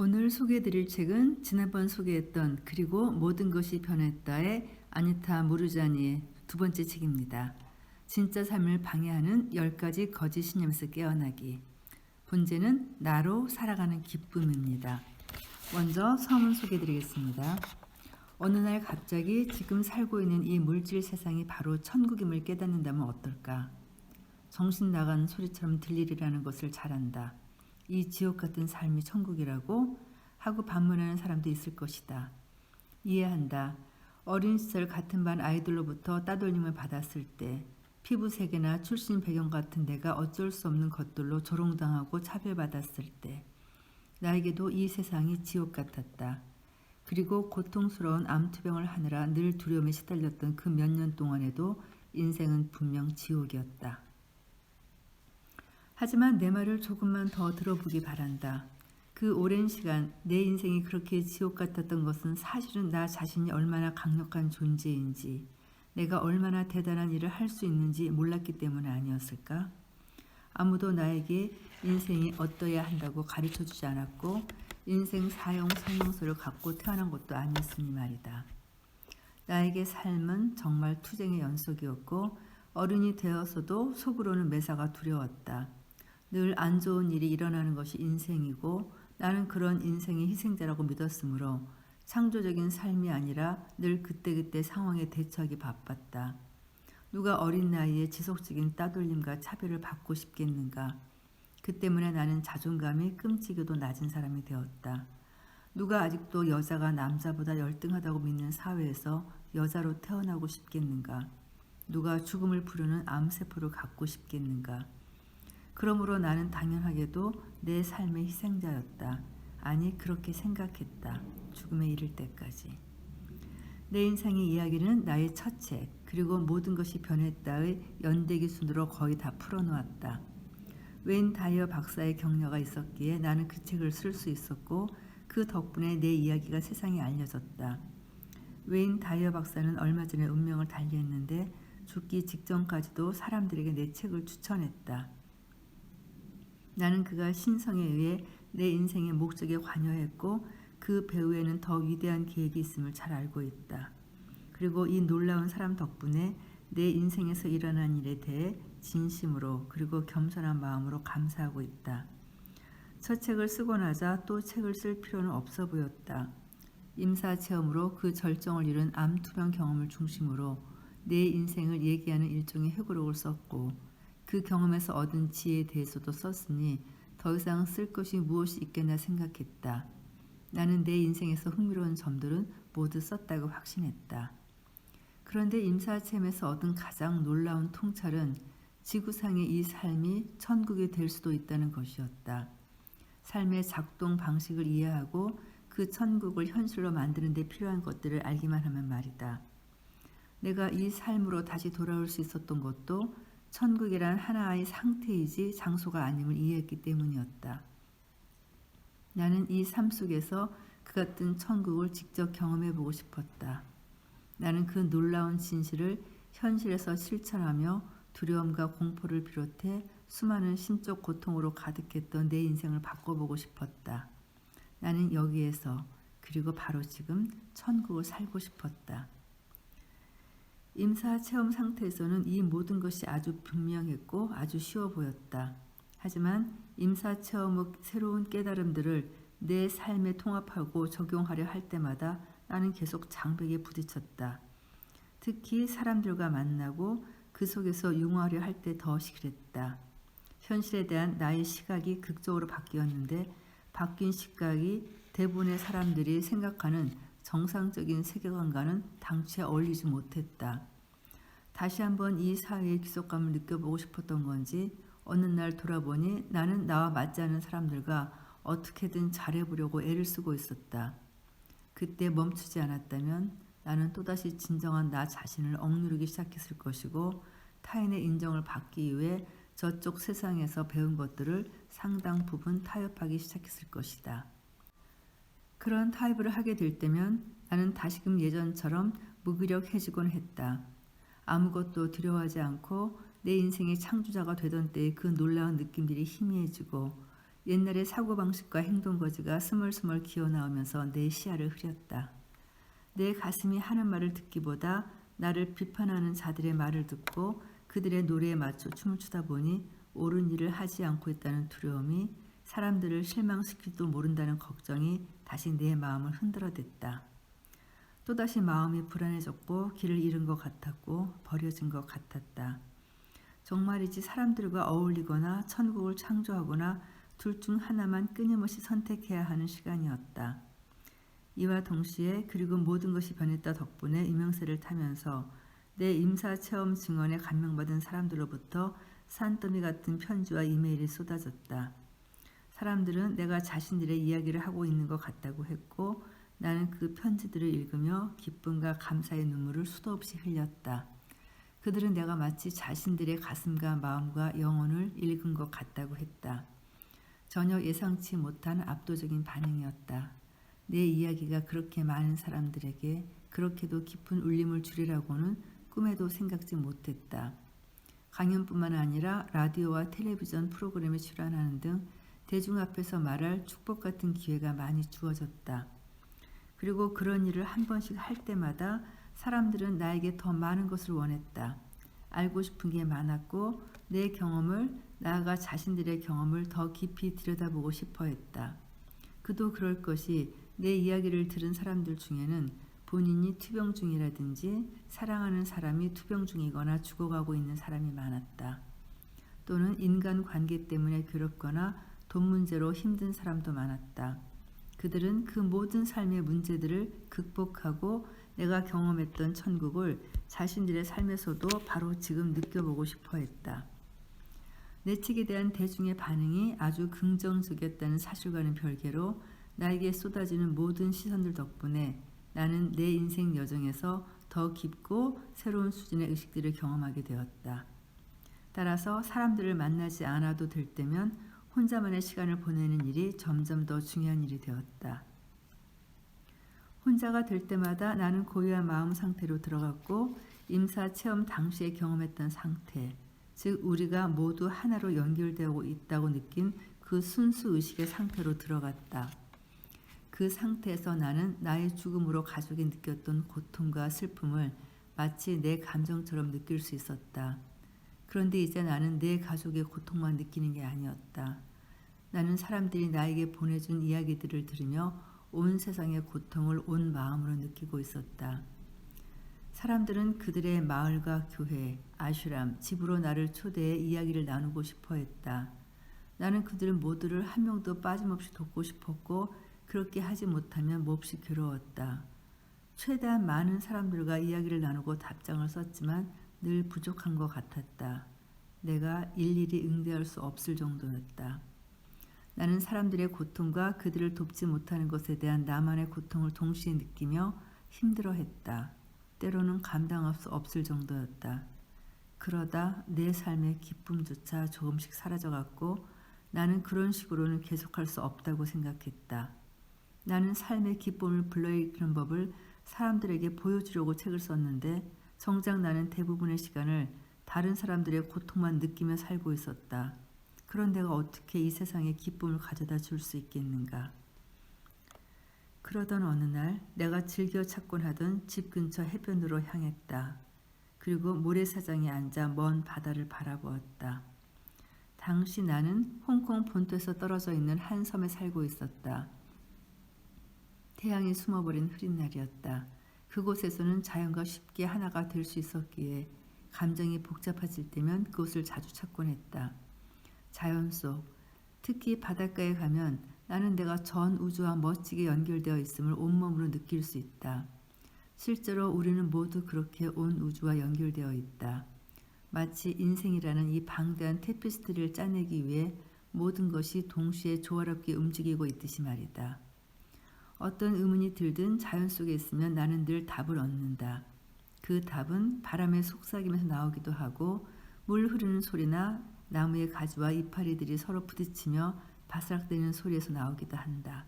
오늘 소개해드릴 책은 지난번 소개했던 그리고 모든 것이 변했다의 아니타 무르자니의 두 번째 책입니다. 진짜 삶을 방해하는 10가지 거짓 신념에서 깨어나기. 본제는 나로 살아가는 기쁨입니다. 먼저 서문 소개해드리겠습니다. 어느 날 갑자기 지금 살고 있는 이 물질 세상이 바로 천국임을 깨닫는다면 어떨까? 정신 나간 소리처럼 들리리라는 것을 잘 안다. 이 지옥 같은 삶이 천국이라고 하고 반문하는 사람도 있을 것이다. 이해한다. 어린 시절 같은 반 아이들로부터 따돌림을 받았을 때 피부색이나 출신 배경 같은 내가 어쩔 수 없는 것들로 조롱당하고 차별받았을 때 나에게도 이 세상이 지옥 같았다. 그리고 고통스러운 암투병을 하느라 늘 두려움에 시달렸던 그 몇 년 동안에도 인생은 분명 지옥이었다. 하지만 내 말을 조금만 더 들어보기 바란다. 그 오랜 시간 내 인생이 그렇게 지옥 같았던 것은 사실은 나 자신이 얼마나 강력한 존재인지, 내가 얼마나 대단한 일을 할 수 있는지 몰랐기 때문 아니었을까? 아무도 나에게 인생이 어떠해야 한다고 가르쳐주지 않았고 인생 사용 설명서를 갖고 태어난 것도 아니었으니 말이다. 나에게 삶은 정말 투쟁의 연속이었고 어른이 되어서도 속으로는 매사가 두려웠다. 늘 안 좋은 일이 일어나는 것이 인생이고 나는 그런 인생의 희생자라고 믿었으므로 창조적인 삶이 아니라 늘 그때그때 상황에 대처하기 바빴다. 누가 어린 나이에 지속적인 따돌림과 차별을 받고 싶겠는가? 그 때문에 나는 자존감이 끔찍이도 낮은 사람이 되었다. 누가 아직도 여자가 남자보다 열등하다고 믿는 사회에서 여자로 태어나고 싶겠는가? 누가 죽음을 부르는 암세포를 갖고 싶겠는가? 그러므로 나는 당연하게도 내 삶의 희생자였다. 아니, 그렇게 생각했다. 죽음에 이를 때까지. 내 인생의 이야기는 나의 첫 책, 그리고 모든 것이 변했다의 연대기 순으로 거의 다 풀어놓았다. 웬 다이어 박사의 격려가 있었기에 나는 그 책을 쓸 수 있었고 그 덕분에 내 이야기가 세상에 알려졌다. 웬 다이어 박사는 얼마 전에 운명을 달리했는데 죽기 직전까지도 사람들에게 내 책을 추천했다. 나는 그가 신성에 의해 내 인생의 목적에 관여했고 그 배후에는 더 위대한 계획이 있음을 잘 알고 있다. 그리고 이 놀라운 사람 덕분에 내 인생에서 일어난 일에 대해 진심으로 그리고 겸손한 마음으로 감사하고 있다. 첫 책을 쓰고 나자 또 책을 쓸 필요는 없어 보였다. 임사체험으로 그 절정을 이룬 암투병 경험을 중심으로 내 인생을 얘기하는 일종의 회고록을 썼고 그 경험에서 얻은 지혜에 대해서도 썼으니 더 이상 쓸 것이 무엇이 있겠나 생각했다. 나는 내 인생에서 흥미로운 점들은 모두 썼다고 확신했다. 그런데 임사체험에서 얻은 가장 놀라운 통찰은 지구상의 이 삶이 천국이 될 수도 있다는 것이었다. 삶의 작동 방식을 이해하고 그 천국을 현실로 만드는 데 필요한 것들을 알기만 하면 말이다. 내가 이 삶으로 다시 돌아올 수 있었던 것도 천국이란 하나의 상태이지 장소가 아님을 이해했기 때문이었다. 나는 이 삶 속에서 그 같은 천국을 직접 경험해보고 싶었다. 나는 그 놀라운 진실을 현실에서 실천하며 두려움과 공포를 비롯해 수많은 심적 고통으로 가득했던 내 인생을 바꿔보고 싶었다. 나는 여기에서 그리고 바로 지금 천국을 살고 싶었다. 임사체험 상태에서는 이 모든 것이 아주 분명했고 아주 쉬워 보였다. 하지만 임사체험의 새로운 깨달음들을 내 삶에 통합하고 적용하려 할 때마다 나는 계속 장벽에 부딪혔다. 특히 사람들과 만나고 그 속에서 융화하려 할 때 더 그랬다. 현실에 대한 나의 시각이 극적으로 바뀌었는데 바뀐 시각이 대부분의 사람들이 생각하는 정상적인 세계관과는 당최 어울리지 못했다. 다시 한번 이 사회의 귀속감을 느껴보고 싶었던 건지 어느 날 돌아보니 나는 나와 맞지 않은 사람들과 어떻게든 잘해보려고 애를 쓰고 있었다. 그때 멈추지 않았다면 나는 또다시 진정한 나 자신을 억누르기 시작했을 것이고 타인의 인정을 받기 위해 저쪽 세상에서 배운 것들을 상당 부분 타협하기 시작했을 것이다. 그런 타협을 하게 될 때면 나는 다시금 예전처럼 무기력해지곤 했다. 아무것도 두려워하지 않고 내 인생의 창조자가 되던 때의 그 놀라운 느낌들이 희미해지고 옛날의 사고방식과 행동거지가 스멀스멀 기어나오면서 내 시야를 흐렸다. 내 가슴이 하는 말을 듣기보다 나를 비판하는 자들의 말을 듣고 그들의 노래에 맞춰 춤을 추다 보니 옳은 일을 하지 않고 있다는 두려움이, 사람들을 실망시킬지도 모른다는 걱정이 다시 내 마음을 흔들어댔다. 또다시 마음이 불안해졌고 길을 잃은 것 같았고 버려진 것 같았다. 정말이지 사람들과 어울리거나 천국을 창조하거나 둘 중 하나만 끊임없이 선택해야 하는 시간이었다. 이와 동시에 그리고 모든 것이 변했다 덕분에 이명세를 타면서 내 임사체험 증언에 감명받은 사람들로부터 산더미 같은 편지와 이메일이 쏟아졌다. 사람들은 내가 자신들의 이야기를 하고 있는 것 같다고 했고 나는 그 편지들을 읽으며 기쁨과 감사의 눈물을 수도 없이 흘렸다. 그들은 내가 마치 자신들의 가슴과 마음과 영혼을 읽은 것 같다고 했다. 전혀 예상치 못한 압도적인 반응이었다. 내 이야기가 그렇게 많은 사람들에게 그렇게도 깊은 울림을 주리라고는 꿈에도 생각지 못했다. 강연뿐만 아니라 라디오와 텔레비전 프로그램에 출연하는 등 대중 앞에서 말할 축복 같은 기회가 많이 주어졌다. 그리고 그런 일을 한 번씩 할 때마다 사람들은 나에게 더 많은 것을 원했다. 알고 싶은 게 많았고 내 경험을, 나아가 자신들의 경험을 더 깊이 들여다보고 싶어 했다. 그도 그럴 것이 내 이야기를 들은 사람들 중에는 본인이 투병 중이라든지 사랑하는 사람이 투병 중이거나 죽어가고 있는 사람이 많았다. 또는 인간관계 때문에 괴롭거나 돈 문제로 힘든 사람도 많았다. 그들은 그 모든 삶의 문제들을 극복하고 내가 경험했던 천국을 자신들의 삶에서도 바로 지금 느껴보고 싶어 했다. 내 책에 대한 대중의 반응이 아주 긍정적이었다는 사실과는 별개로 나에게 쏟아지는 모든 시선들 덕분에 나는 내 인생 여정에서 더 깊고 새로운 수준의 의식들을 경험하게 되었다. 따라서 사람들을 만나지 않아도 될 때면 혼자만의 시간을 보내는 일이 점점 더 중요한 일이 되었다. 혼자가 될 때마다 나는 고요한 마음 상태로 들어갔고 임사 체험 당시에 경험했던 상태, 즉 우리가 모두 하나로 연결되어 있다고 느낀 그 순수 의식의 상태로 들어갔다. 그 상태에서 나는 나의 죽음으로 가족이 느꼈던 고통과 슬픔을 마치 내 감정처럼 느낄 수 있었다. 그런데 이제 나는 내 가족의 고통만 느끼는 게 아니었다. 나는 사람들이 나에게 보내준 이야기들을 들으며 온 세상의 고통을 온 마음으로 느끼고 있었다. 사람들은 그들의 마을과 교회, 아슈람, 집으로 나를 초대해 이야기를 나누고 싶어 했다. 나는 그들 모두를 한 명도 빠짐없이 돕고 싶었고 그렇게 하지 못하면 몹시 괴로웠다. 최대한 많은 사람들과 이야기를 나누고 답장을 썼지만 늘 부족한 것 같았다. 내가 일일이 응대할 수 없을 정도였다. 나는 사람들의 고통과 그들을 돕지 못하는 것에 대한 나만의 고통을 동시에 느끼며 힘들어했다. 때로는 감당할 수 없을 정도였다. 그러다 내 삶의 기쁨조차 조금씩 사라져갔고 나는 그런 식으로는 계속할 수 없다고 생각했다. 나는 삶의 기쁨을 불러일으키는 법을 사람들에게 보여주려고 책을 썼는데 정작 나는 대부분의 시간을 다른 사람들의 고통만 느끼며 살고 있었다. 그런 내가 어떻게 이 세상에 기쁨을 가져다 줄 수 있겠는가. 그러던 어느 날 내가 즐겨 찾곤 하던 집 근처 해변으로 향했다. 그리고 모래사장에 앉아 먼 바다를 바라보았다. 당시 나는 홍콩 본토에서 떨어져 있는 한 섬에 살고 있었다. 태양이 숨어버린 흐린 날이었다. 그곳에서는 자연과 쉽게 하나가 될 수 있었기에 감정이 복잡해질 때면 그곳을 자주 찾곤 했다. 자연 속, 특히 바닷가에 가면 나는 내가 전 우주와 멋지게 연결되어 있음을 온몸으로 느낄 수 있다. 실제로 우리는 모두 그렇게 온 우주와 연결되어 있다. 마치 인생이라는 이 방대한 테피스트리를 짜내기 위해 모든 것이 동시에 조화롭게 움직이고 있듯이 말이다. 어떤 의문이 들든 자연 속에 있으면 나는 늘 답을 얻는다. 그 답은 바람에 속삭이면서 나오기도 하고 물 흐르는 소리나 나무의 가지와 이파리들이 서로 부딪히며 바스락대는 소리에서 나오기도 한다.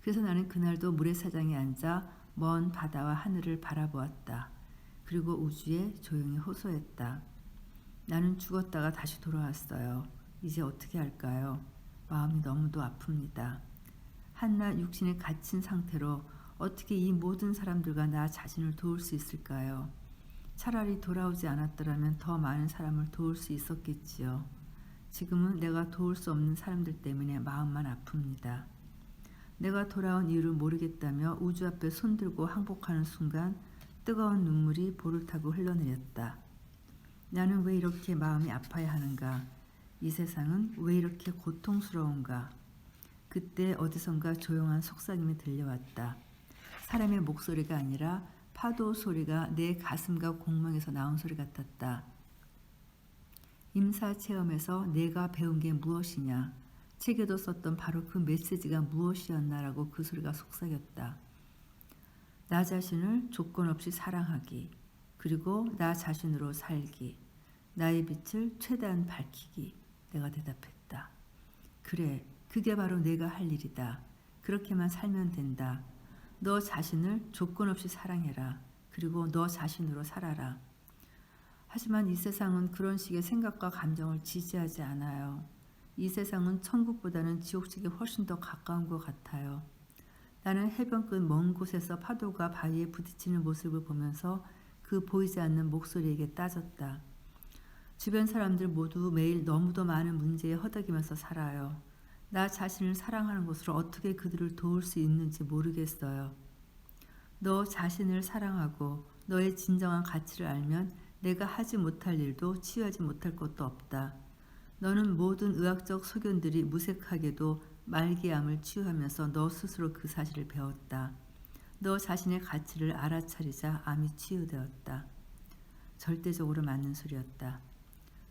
그래서 나는 그날도 모래사장에 앉아 먼 바다와 하늘을 바라보았다. 그리고 우주에 조용히 호소했다. 나는 죽었다가 다시 돌아왔어요. 이제 어떻게 할까요? 마음이 너무도 아픕니다. 한낱 육신에 갇힌 상태로 어떻게 이 모든 사람들과 나 자신을 도울 수 있을까요? 차라리 돌아오지 않았더라면 더 많은 사람을 도울 수 있었겠지요. 지금은 내가 도울 수 없는 사람들 때문에 마음만 아픕니다. 내가 돌아온 이유를 모르겠다며 우주 앞에 손들고 항복하는 순간 뜨거운 눈물이 볼을 타고 흘러내렸다. 나는 왜 이렇게 마음이 아파야 하는가? 이 세상은 왜 이렇게 고통스러운가? 그때 어디선가 조용한 속삭임이 들려왔다. 사람의 목소리가 아니라 파도 소리가 내 가슴과 공명에서 나온 소리 같았다. 임사 체험에서 내가 배운 게 무엇이냐? 책에도 썼던 바로 그 메시지가 무엇이었나라고 그 소리가 속삭였다. 나 자신을 조건 없이 사랑하기, 그리고 나 자신으로 살기, 나의 빛을 최대한 밝히기. 내가 대답했다. 그래, 그게 바로 내가 할 일이다. 그렇게만 살면 된다. 너 자신을 조건 없이 사랑해라. 그리고 너 자신으로 살아라. 하지만 이 세상은 그런 식의 생각과 감정을 지지하지 않아요. 이 세상은 천국보다는 지옥식에 훨씬 더 가까운 것 같아요. 나는 해변 끝 먼 곳에서 파도가 바위에 부딪히는 모습을 보면서 그 보이지 않는 목소리에게 따졌다. 주변 사람들 모두 매일 너무도 많은 문제에 허덕이면서 살아요. 나 자신을 사랑하는 것으로 어떻게 그들을 도울 수 있는지 모르겠어요. 너 자신을 사랑하고 너의 진정한 가치를 알면 내가 하지 못할 일도 치유하지 못할 것도 없다. 너는 모든 의학적 소견들이 무색하게도 말기암을 치유하면서 너 스스로 그 사실을 배웠다. 너 자신의 가치를 알아차리자 암이 치유되었다. 절대적으로 맞는 소리였다.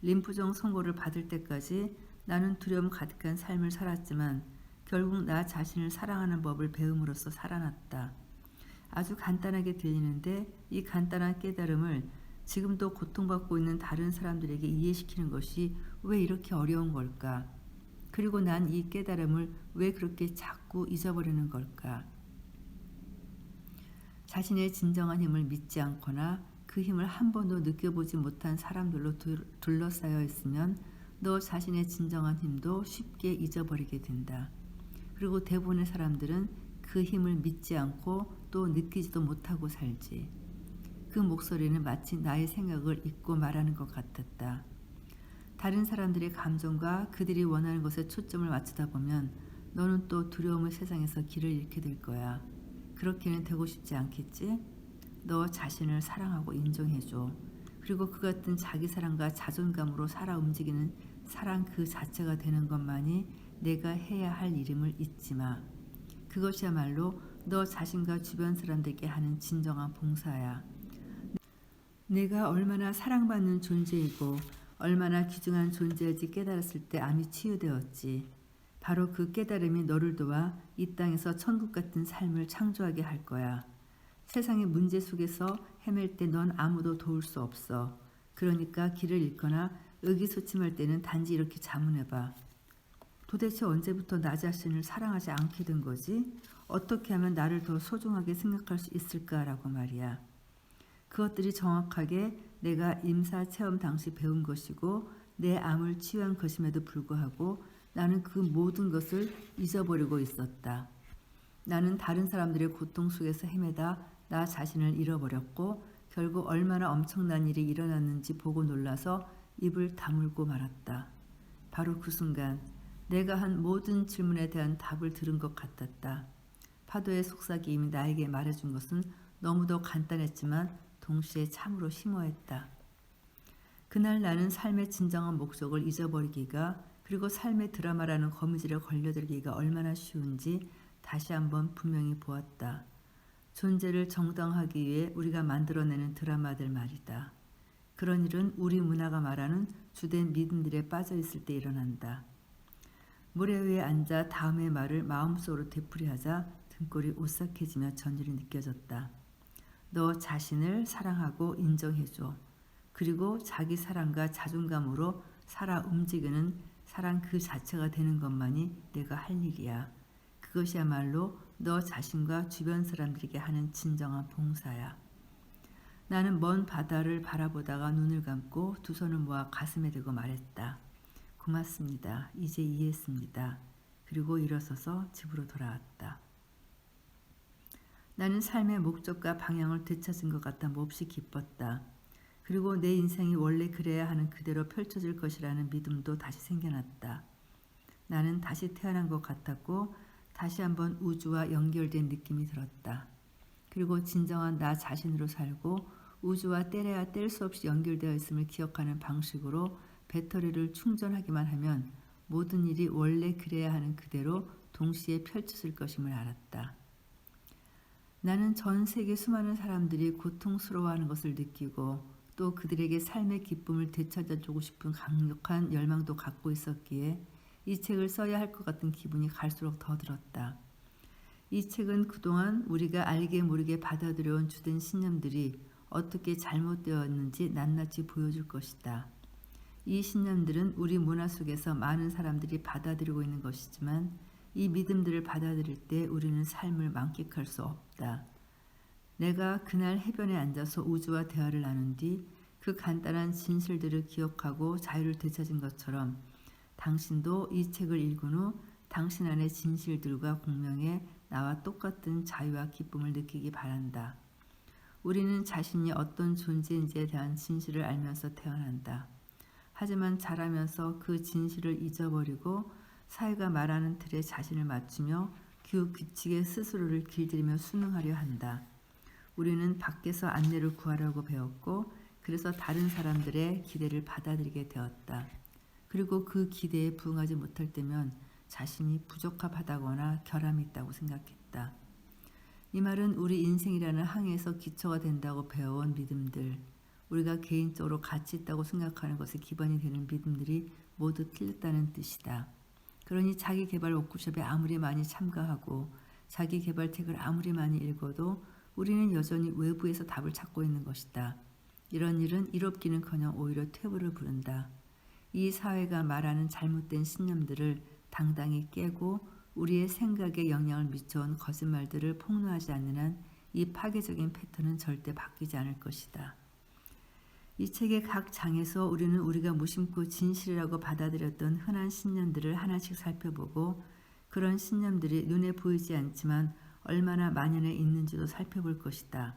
림프종 선고를 받을 때까지 나는 두려움 가득한 삶을 살았지만 결국 나 자신을 사랑하는 법을 배움으로써 살아났다. 아주 간단하게 들리는데 이 간단한 깨달음을 지금도 고통받고 있는 다른 사람들에게 이해시키는 것이 왜 이렇게 어려운 걸까? 그리고 난 이 깨달음을 왜 그렇게 자꾸 잊어버리는 걸까? 자신의 진정한 힘을 믿지 않거나 그 힘을 한 번도 느껴보지 못한 사람들로 둘러싸여 있으면 너 자신의 진정한 힘도 쉽게 잊어버리게 된다. 그리고 대부분의 사람들은 그 힘을 믿지 않고 또 느끼지도 못하고 살지. 그 목소리는 마치 나의 생각을 잊고 말하는 것 같았다. 다른 사람들의 감정과 그들이 원하는 것에 초점을 맞추다 보면 너는 또 두려움의 세상에서 길을 잃게 될 거야. 그렇게는 되고 싶지 않겠지? 너 자신을 사랑하고 인정해줘. 그리고 그 같은 자기 사랑과 자존감으로 살아 움직이는 사랑 그 자체가 되는 것만이 내가 해야 할 일임을 잊지 마. 그것이야말로 너 자신과 주변 사람들에게 하는 진정한 봉사야. 내가 얼마나 사랑받는 존재이고 얼마나 귀중한 존재일지 깨달았을 때 암이 치유되었지. 바로 그 깨달음이 너를 도와 이 땅에서 천국 같은 삶을 창조하게 할 거야. 세상의 문제 속에서 헤맬 때 넌 아무도 도울 수 없어. 그러니까 길을 잃거나 의기소침할 때는 단지 이렇게 자문해봐. 도대체 언제부터 나 자신을 사랑하지 않게 된 거지? 어떻게 하면 나를 더 소중하게 생각할 수 있을까라고 말이야. 그것들이 정확하게 내가 임사 체험 당시 배운 것이고 내 암을 치유한 것임에도 불구하고 나는 그 모든 것을 잊어버리고 있었다. 나는 다른 사람들의 고통 속에서 헤매다 나 자신을 잃어버렸고 결국 얼마나 엄청난 일이 일어났는지 보고 놀라서 입을 다물고 말았다. 바로 그 순간 내가 한 모든 질문에 대한 답을 들은 것 같았다. 파도의 속삭임이 나에게 말해준 것은 너무도 간단했지만 동시에 참으로 심오했다. 그날 나는 삶의 진정한 목적을 잊어버리기가 그리고 삶의 드라마라는 거미줄에 걸려들기가 얼마나 쉬운지 다시 한번 분명히 보았다. 존재를 정당하기 위해 우리가 만들어내는 드라마들 말이다. 그런 일은 우리 문화가 말하는 주된 믿음들에 빠져 있을 때 일어난다. 모래 위에 앉아 다음의 말을 마음속으로 되풀이하자 등골이 오싹해지며 전율이 느껴졌다. 너 자신을 사랑하고 인정해줘. 그리고 자기 사랑과 자존감으로 살아 움직이는 사랑 그 자체가 되는 것만이 내가 할 일이야. 그것이야말로 너 자신과 주변 사람들에게 하는 진정한 봉사야. 나는 먼 바다를 바라보다가 눈을 감고 두 손을 모아 가슴에 대고 말했다. 고맙습니다. 이제 이해했습니다. 그리고 일어서서 집으로 돌아왔다. 나는 삶의 목적과 방향을 되찾은 것 같아 몹시 기뻤다. 그리고 내 인생이 원래 그래야 하는 그대로 펼쳐질 것이라는 믿음도 다시 생겨났다. 나는 다시 태어난 것 같았고 다시 한번 우주와 연결된 느낌이 들었다. 그리고 진정한 나 자신으로 살고 우주와 떼래야 뗄 수 없이 연결되어 있음을 기억하는 방식으로 배터리를 충전하기만 하면 모든 일이 원래 그래야 하는 그대로 동시에 펼쳐질 것임을 알았다. 나는 전 세계 수많은 사람들이 고통스러워하는 것을 느끼고 또 그들에게 삶의 기쁨을 되찾아주고 싶은 강력한 열망도 갖고 있었기에 이 책을 써야 할 것 같은 기분이 갈수록 더 들었다. 이 책은 그동안 우리가 알게 모르게 받아들여온 주된 신념들이 어떻게 잘못되었는지 낱낱이 보여줄 것이다. 이 신념들은 우리 문화 속에서 많은 사람들이 받아들이고 있는 것이지만 이 믿음들을 받아들일 때 우리는 삶을 만끽할 수 없다. 내가 그날 해변에 앉아서 우주와 대화를 나눈 뒤 그 간단한 진실들을 기억하고 자유를 되찾은 것처럼 당신도 이 책을 읽은 후 당신 안의 진실들과 공명에 나와 똑같은 자유와 기쁨을 느끼기 바란다. 우리는 자신이 어떤 존재인지에 대한 진실을 알면서 태어난다. 하지만 자라면서 그 진실을 잊어버리고 사회가 말하는 틀에 자신을 맞추며 그 규칙에 스스로를 길들이며 순응하려 한다. 우리는 밖에서 안내를 구하려고 배웠고 그래서 다른 사람들의 기대를 받아들이게 되었다. 그리고 그 기대에 부응하지 못할 때면 자신이 부적합하다거나 결함이 있다고 생각했다. 이 말은 우리 인생이라는 항해에서 기초가 된다고 배워온 믿음들, 우리가 개인적으로 가치 있다고 생각하는 것에 기반이 되는 믿음들이 모두 틀렸다는 뜻이다. 그러니 자기개발 워크숍에 아무리 많이 참가하고 자기개발 책을 아무리 많이 읽어도 우리는 여전히 외부에서 답을 찾고 있는 것이다. 이런 일은 이롭기는커녕 오히려 퇴보를 부른다. 이 사회가 말하는 잘못된 신념들을 당당히 깨고 우리의 생각에 영향을 미쳐온 거짓말들을 폭로하지 않는 한 이 파괴적인 패턴은 절대 바뀌지 않을 것이다. 이 책의 각 장에서 우리는 우리가 무심코 진실이라고 받아들였던 흔한 신념들을 하나씩 살펴보고 그런 신념들이 눈에 보이지 않지만 얼마나 만연해 있는지도 살펴볼 것이다.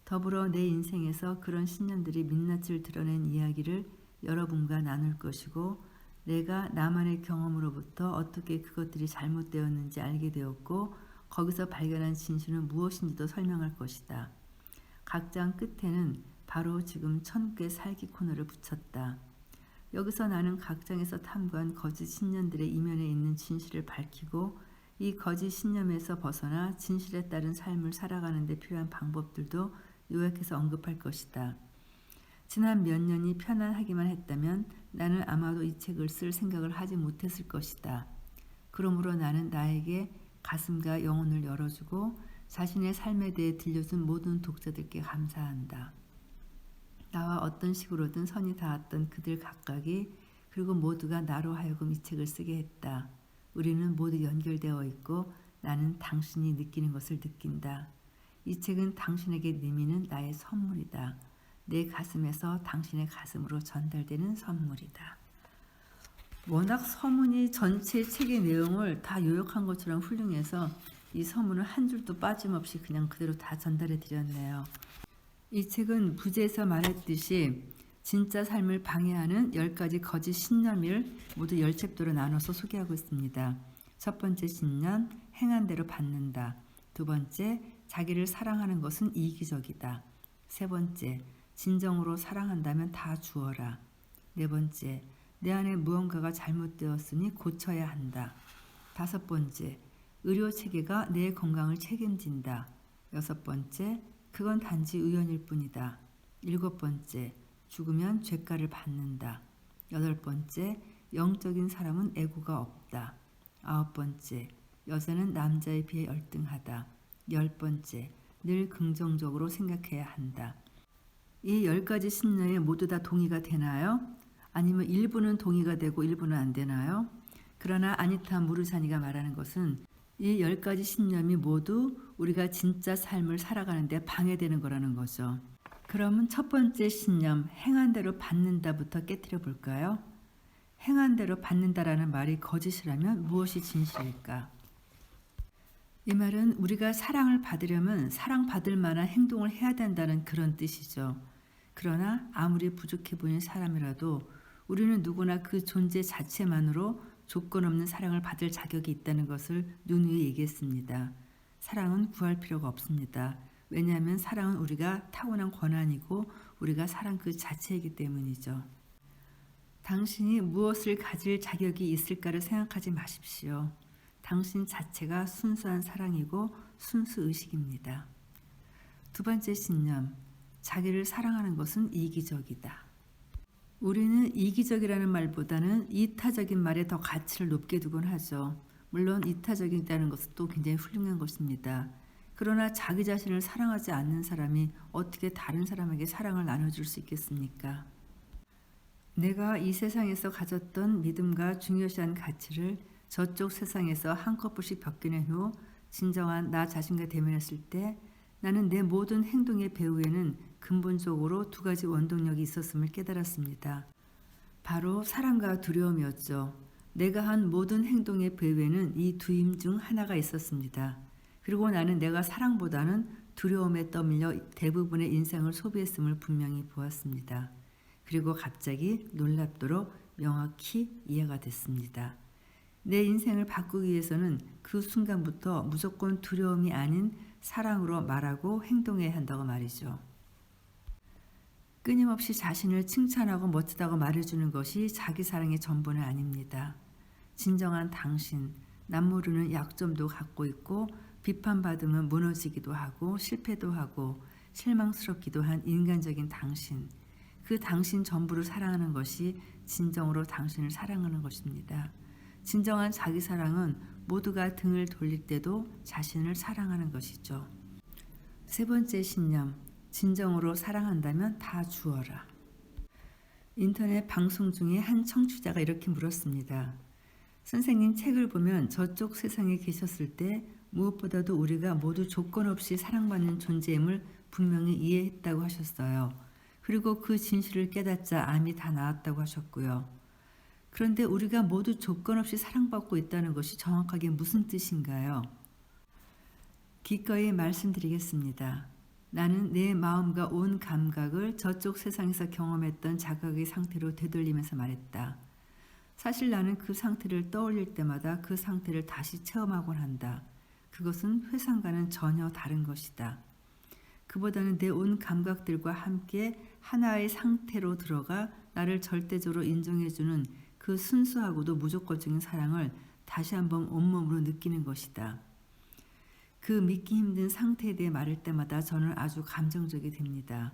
더불어 내 인생에서 그런 신념들이 민낯을 드러낸 이야기를 여러분과 나눌 것이고 내가 나만의 경험으로부터 어떻게 그것들이 잘못되었는지 알게 되었고 거기서 발견한 진실은 무엇인지도 설명할 것이다. 각 장 끝에는 바로 지금 천국의 살기 코너를 붙였다. 여기서 나는 각 장에서 탐구한 거짓 신념들의 이면에 있는 진실을 밝히고 이 거짓 신념에서 벗어나 진실에 따른 삶을 살아가는 데 필요한 방법들도 요약해서 언급할 것이다. 지난 몇 년이 편안하기만 했다면 나는 아마도 이 책을 쓸 생각을 하지 못했을 것이다. 그러므로 나는 나에게 가슴과 영혼을 열어주고 자신의 삶에 대해 들려준 모든 독자들께 감사한다. 나와 어떤 식으로든 선이 닿았던 그들 각각이 그리고 모두가 나로 하여금 이 책을 쓰게 했다. 우리는 모두 연결되어 있고 나는 당신이 느끼는 것을 느낀다. 이 책은 당신에게 내미는 나의 선물이다. 내 가슴에서 당신의 가슴으로 전달되는 선물이다. 워낙 서문이 전체 책의 내용을 다 요약한 것처럼 훌륭해서 이 서문을 한 줄도 빠짐없이 그냥 그대로 다 전달해 드렸네요. 이 책은 부제에서 말했듯이 진짜 삶을 방해하는 10가지 거짓 신념을 모두 10챕터로 나눠서 소개하고 있습니다. 첫 번째 신념, 행한 대로 받는다. 두 번째, 자기를 사랑하는 것은 이기적이다. 세 번째, 진정으로 사랑한다면 다 주어라. 네 번째, 내 안에 무언가가 잘못되었으니 고쳐야 한다. 다섯 번째, 의료 체계가 내 건강을 책임진다. 여섯 번째, 그건 단지 우연일 뿐이다. 일곱 번째, 죽으면 죄가를 받는다. 여덟 번째, 영적인 사람은 애고가 없다. 아홉 번째, 여자는 남자에 비해 열등하다. 열 번째, 늘 긍정적으로 생각해야 한다. 이 10가지 신념에 모두 다 동의가 되나요? 아니면 일부는 동의가 되고 일부는 안 되나요? 그러나 아니타 무르자니가 말하는 것은 이 10가지 신념이 모두 우리가 진짜 삶을 살아가는 데 방해되는 거라는 거죠. 그러면 첫 번째 신념, 행한 대로 받는다부터 깨트려 볼까요? 행한 대로 받는다라는 말이 거짓이라면 무엇이 진실일까? 이 말은 우리가 사랑을 받으려면 사랑받을 만한 행동을 해야 된다는 그런 뜻이죠. 그러나 아무리 부족해 보이는 사람이라도 우리는 누구나 그 존재 자체만으로 조건 없는 사랑을 받을 자격이 있다는 것을 누누이 얘기했습니다. 사랑은 구할 필요가 없습니다. 왜냐하면 사랑은 우리가 타고난 권한이고 우리가 사랑 그 자체이기 때문이죠. 당신이 무엇을 가질 자격이 있을까를 생각하지 마십시오. 당신 자체가 순수한 사랑이고 순수의식입니다. 두 번째 신념, 자기를 사랑하는 것은 이기적이다. 우리는 이기적이라는 말보다는 이타적인 말에 더 가치를 높게 두곤 하죠. 물론 이타적이다는 것은 또 굉장히 훌륭한 것입니다. 그러나 자기 자신을 사랑하지 않는 사람이 어떻게 다른 사람에게 사랑을 나눠줄 수 있겠습니까? 내가 이 세상에서 가졌던 믿음과 중요시한 가치를 저쪽 세상에서 한꺼풀씩 벗겨낸 후 진정한 나 자신과 대면했을 때 나는 내 모든 행동의 배후에는 근본적으로 두 가지 원동력이 있었음을 깨달았습니다. 바로 사랑과 두려움이었죠. 내가 한 모든 행동의 배후에는 이 두 힘 중 하나가 있었습니다. 그리고 나는 내가 사랑보다는 두려움에 떠밀려 대부분의 인생을 소비했음을 분명히 보았습니다. 그리고 갑자기 놀랍도록 명확히 이해가 됐습니다. 내 인생을 바꾸기 위해서는 그 순간부터 무조건 두려움이 아닌 사랑으로 말하고 행동해야 한다고 말이죠. 끊임없이 자신을 칭찬하고 멋지다고 말해주는 것이 자기 사랑의 전부는 아닙니다. 진정한 당신, 남 모르는 약점도 갖고 있고 비판받으면 무너지기도 하고 실패도 하고 실망스럽기도 한 인간적인 당신, 그 당신 전부를 사랑하는 것이 진정으로 당신을 사랑하는 것입니다. 진정한 자기 사랑은 모두가 등을 돌릴 때도 자신을 사랑하는 것이죠. 세 번째 신념, 진정으로 사랑한다면 다 주어라. 인터넷 방송 중에 한 청취자가 이렇게 물었습니다. 선생님 책을 보면 저쪽 세상에 계셨을 때 무엇보다도 우리가 모두 조건 없이 사랑받는 존재임을 분명히 이해했다고 하셨어요. 그리고 그 진실을 깨닫자 암이 다 나았다고 하셨고요. 그런데 우리가 모두 조건 없이 사랑받고 있다는 것이 정확하게 무슨 뜻인가요? 기꺼이 말씀드리겠습니다. 나는 내 마음과 온 감각을 저쪽 세상에서 경험했던 자각의 상태로 되돌리면서 말했다. 사실 나는 그 상태를 떠올릴 때마다 그 상태를 다시 체험하곤 한다. 그것은 회상과는 전혀 다른 것이다. 그보다는 내 온 감각들과 함께 하나의 상태로 들어가 나를 절대적으로 인정해주는 그 순수하고도 무조건적인 사랑을 다시 한번 온몸으로 느끼는 것이다. 그 믿기 힘든 상태에 대해 말할 때마다 저는 아주 감정적이 됩니다.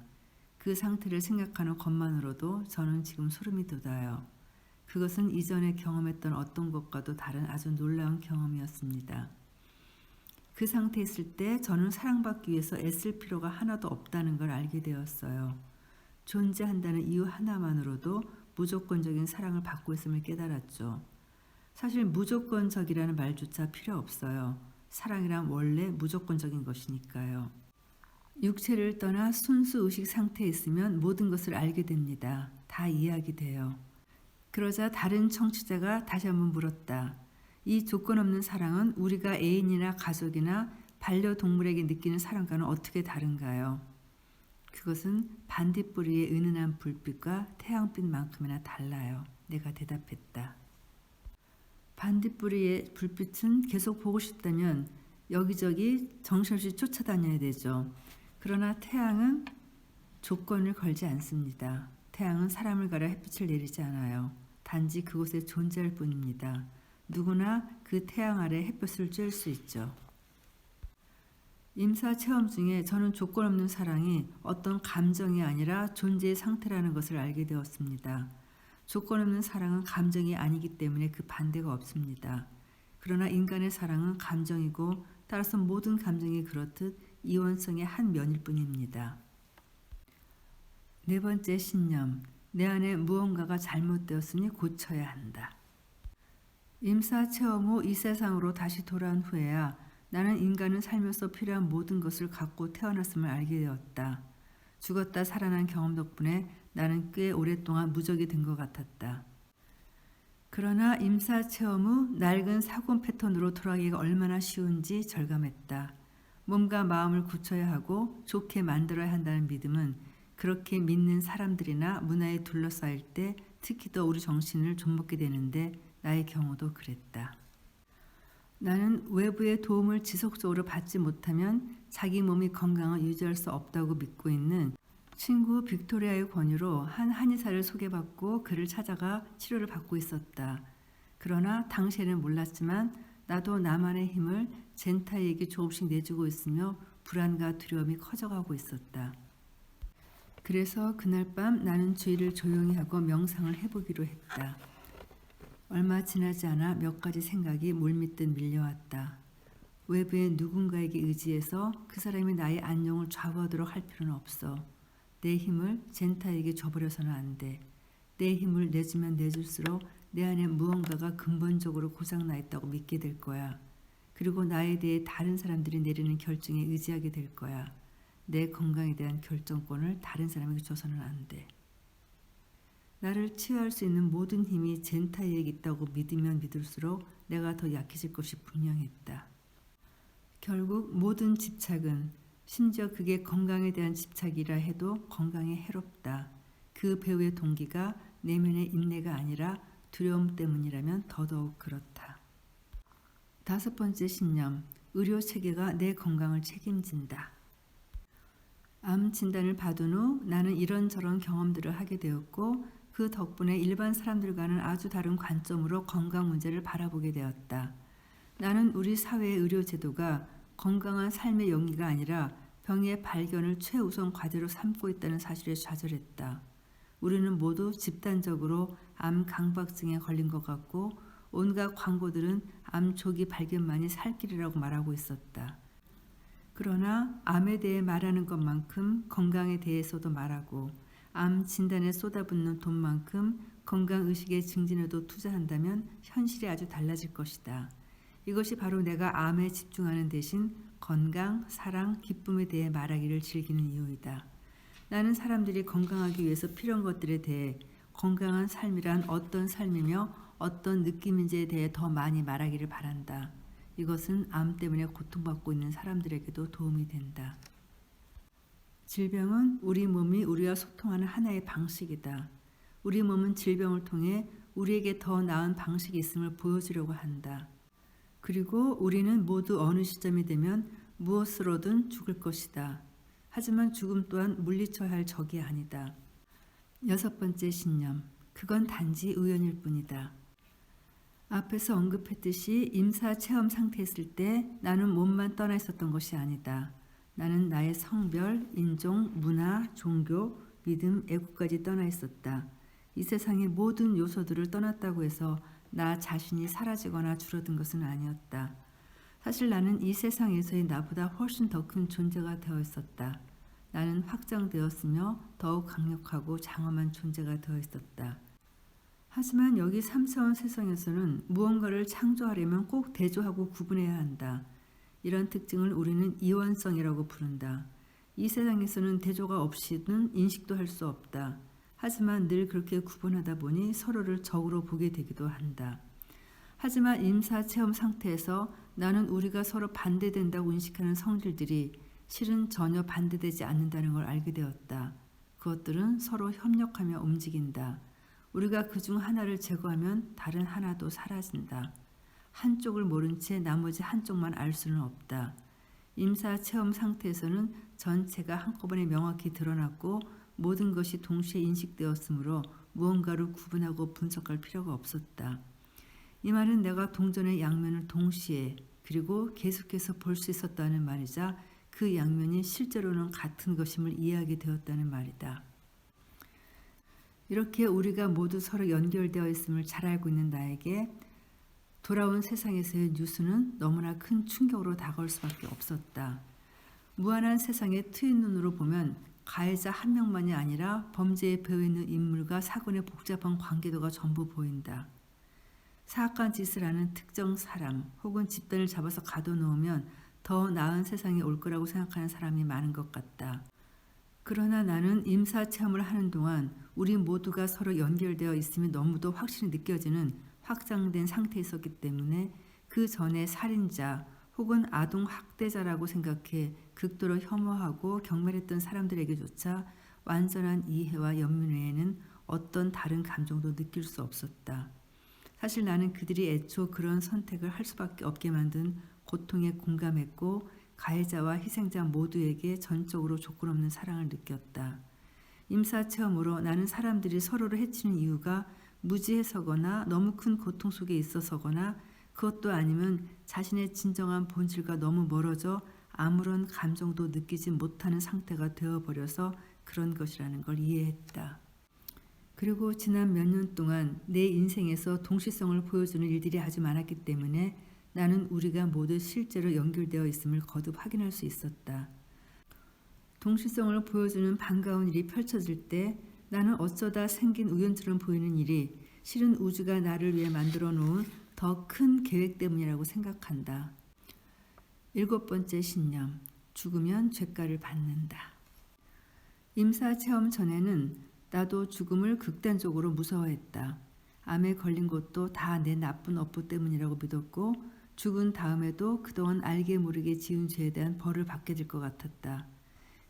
그 상태를 생각하는 것만으로도 저는 지금 소름이 돋아요. 그것은 이전에 경험했던 어떤 것과도 다른 아주 놀라운 경험이었습니다. 그 상태에 있을 때 저는 사랑받기 위해서 애쓸 필요가 하나도 없다는 걸 알게 되었어요. 존재한다는 이유 하나만으로도 무조건적인 사랑을 받고 있음을 깨달았죠. 사실 무조건적이라는 말조차 필요 없어요. 사랑이란 원래 무조건적인 것이니까요. 육체를 떠나 순수 의식 상태에 있으면 모든 것을 알게 됩니다. 다 이해하게 돼요. 그러자 다른 청취자가 다시 한번 물었다. 이 조건 없는 사랑은 우리가 애인이나 가족이나 반려동물에게 느끼는 사랑과는 어떻게 다른가요? 그것은 반딧불이의 은은한 불빛과 태양빛만큼이나 달라요. 내가 대답했다. 반딧불이의 불빛은 계속 보고 싶다면 여기저기 정신없이 쫓아다녀야 되죠. 그러나 태양은 조건을 걸지 않습니다. 태양은 사람을 가려 햇빛을 내리지 않아요. 단지 그곳에 존재할 뿐입니다. 누구나 그 태양 아래 햇볕을 쬐을 수 있죠. 임사 체험 중에 저는 조건 없는 사랑이 어떤 감정이 아니라 존재의 상태라는 것을 알게 되었습니다. 조건 없는 사랑은 감정이 아니기 때문에 그 반대가 없습니다. 그러나 인간의 사랑은 감정이고 따라서 모든 감정이 그렇듯 이원성의 한 면일 뿐입니다. 네 번째 신념, 내 안에 무언가가 잘못되었으니 고쳐야 한다. 임사 체험 후 이 세상으로 다시 돌아온 후에야 나는 인간은 살면서 필요한 모든 것을 갖고 태어났음을 알게 되었다. 죽었다 살아난 경험 덕분에 나는 꽤 오랫동안 무적이 된 것 같았다. 그러나 임사 체험 후 낡은 사고 패턴으로 돌아가기가 얼마나 쉬운지 절감했다. 몸과 마음을 굳혀야 하고 좋게 만들어야 한다는 믿음은 그렇게 믿는 사람들이나 문화에 둘러싸일 때 특히 더 우리 정신을 좀먹게 되는데 나의 경우도 그랬다. 나는 외부의 도움을 지속적으로 받지 못하면 자기 몸이 건강을 유지할 수 없다고 믿고 있는 친구 빅토리아의 권유로 한 한의사를 소개받고 그를 찾아가 치료를 받고 있었다. 그러나 당시에는 몰랐지만 나도 나만의 힘을 젠타이에게 조금씩 내주고 있으며 불안과 두려움이 커져가고 있었다. 그래서 그날 밤 나는 주의를 조용히 하고 명상을 해보기로 했다. 얼마 지나지 않아 몇 가지 생각이 물밀듯 밀려왔다. 외부의 누군가에게 의지해서 그 사람이 나의 안녕을 좌우하도록 할 필요는 없어. 내 힘을 젠타에게 줘버려서는 안 돼. 내 힘을 내주면 내줄수록 내 안에 무언가가 근본적으로 고장나 있다고 믿게 될 거야. 그리고 나에 대해 다른 사람들이 내리는 결정에 의지하게 될 거야. 내 건강에 대한 결정권을 다른 사람에게 줘서는 안 돼. 나를 치유할 수 있는 모든 힘이 젠타이에게 있다고 믿으면 믿을수록 내가 더 약해질 것이 분명했다. 결국 모든 집착은 심지어 그게 건강에 대한 집착이라 해도 건강에 해롭다. 그 배우의 동기가 내면의 인내가 아니라 두려움 때문이라면 더더욱 그렇다. 5번째 신념, 의료 체계가 내 건강을 책임진다. 암 진단을 받은 후 나는 이런저런 경험들을 하게 되었고 그 덕분에 일반 사람들과는 아주 다른 관점으로 건강 문제를 바라보게 되었다. 나는 우리 사회의 의료 제도가 건강한 삶의 영위가 아니라 병의 발견을 최우선 과제로 삼고 있다는 사실에 좌절했다. 우리는 모두 집단적으로 암 강박증에 걸린 것 같고 온갖 광고들은 암 조기 발견만이 살 길이라고 말하고 있었다. 그러나 암에 대해 말하는 것만큼 건강에 대해서도 말하고 암 진단에 쏟아붓는 돈만큼 건강의식의 증진에도 투자한다면 현실이 아주 달라질 것이다. 이것이 바로 내가 암에 집중하는 대신 건강, 사랑, 기쁨에 대해 말하기를 즐기는 이유이다. 나는 사람들이 건강하기 위해서 필요한 것들에 대해 건강한 삶이란 어떤 삶이며 어떤 느낌인지에 대해 더 많이 말하기를 바란다. 이것은 암 때문에 고통받고 있는 사람들에게도 도움이 된다. 질병은 우리 몸이 우리와 소통하는 하나의 방식이다. 우리 몸은 질병을 통해 우리에게 더 나은 방식이 있음을 보여주려고 한다. 그리고 우리는 모두 어느 시점이 되면 무엇으로든 죽을 것이다. 하지만 죽음 또한 물리쳐야 할 적이 아니다. 6번째 신념, 그건 단지 우연일 뿐이다. 앞에서 언급했듯이 임사 체험 상태였을 때 나는 몸만 떠나 있었던 것이 아니다. 나는 나의 성별, 인종, 문화, 종교, 믿음, 애국까지 떠나 있었다. 이 세상의 모든 요소들을 떠났다고 해서 나 자신이 사라지거나 줄어든 것은 아니었다. 사실 나는 이 세상에서의 나보다 훨씬 더 큰 존재가 되어 있었다. 나는 확장되었으며 더욱 강력하고 장엄한 존재가 되어 있었다. 하지만 여기 3차원 세상에서는 무언가를 창조하려면 꼭 대조하고 구분해야 한다. 이런 특징을 우리는 이원성이라고 부른다. 이 세상에서는 대조가 없이는 인식도 할 수 없다. 하지만 늘 그렇게 구분하다 보니 서로를 적으로 보게 되기도 한다. 하지만 임사체험 상태에서 나는 우리가 서로 반대된다고 인식하는 성질들이 실은 전혀 반대되지 않는다는 걸 알게 되었다. 그것들은 서로 협력하며 움직인다. 우리가 그중 하나를 제거하면 다른 하나도 사라진다. 한쪽을 모른 채 나머지 한쪽만 알 수는 없다. 임사체험 상태에서는 전체가 한꺼번에 명확히 드러났고 모든 것이 동시에 인식되었으므로 무언가를 구분하고 분석할 필요가 없었다. 이 말은 내가 동전의 양면을 동시에 그리고 계속해서 볼 수 있었다는 말이자 그 양면이 실제로는 같은 것임을 이해하게 되었다는 말이다. 이렇게 우리가 모두 서로 연결되어 있음을 잘 알고 있는 나에게 돌아온 세상에서의 뉴스는 너무나 큰 충격으로 다가올 수밖에 없었다. 무한한 세상의 트인 눈으로 보면 가해자 한 명만이 아니라 범죄에 배어있는 인물과 사건의 복잡한 관계도가 전부 보인다. 사악한 짓을 하는 특정 사람 혹은 집단을 잡아서 가둬놓으면 더 나은 세상이 올 거라고 생각하는 사람이 많은 것 같다. 그러나 나는 임사체험을 하는 동안 우리 모두가 서로 연결되어 있음이 너무도 확실히 느껴지는 확장된 상태에 있었기 때문에 그 전에 살인자 혹은 아동 학대자라고 생각해 극도로 혐오하고 경멸했던 사람들에게조차 완전한 이해와 연민 외에는 어떤 다른 감정도 느낄 수 없었다. 사실 나는 그들이 애초 그런 선택을 할 수밖에 없게 만든 고통에 공감했고 가해자와 희생자 모두에게 전적으로 조건 없는 사랑을 느꼈다. 임사 체험으로 나는 사람들이 서로를 해치는 이유가 무지해서거나 너무 큰 고통 속에 있어서거나 그것도 아니면 자신의 진정한 본질과 너무 멀어져 아무런 감정도 느끼지 못하는 상태가 되어버려서 그런 것이라는 걸 이해했다. 그리고 지난 몇 년 동안 내 인생에서 동시성을 보여주는 일들이 아주 많았기 때문에 나는 우리가 모두 실제로 연결되어 있음을 거듭 확인할 수 있었다. 동시성을 보여주는 반가운 일이 펼쳐질 때 나는 어쩌다 생긴 우연처럼 보이는 일이 실은 우주가 나를 위해 만들어 놓은 더 큰 계획 때문이라고 생각한다. 7번째 신념, 죽으면 죄가를 받는다. 임사 체험 전에는 나도 죽음을 극단적으로 무서워했다. 암에 걸린 것도 다 내 나쁜 업보 때문이라고 믿었고 죽은 다음에도 그동안 알게 모르게 지은 죄에 대한 벌을 받게 될 것 같았다.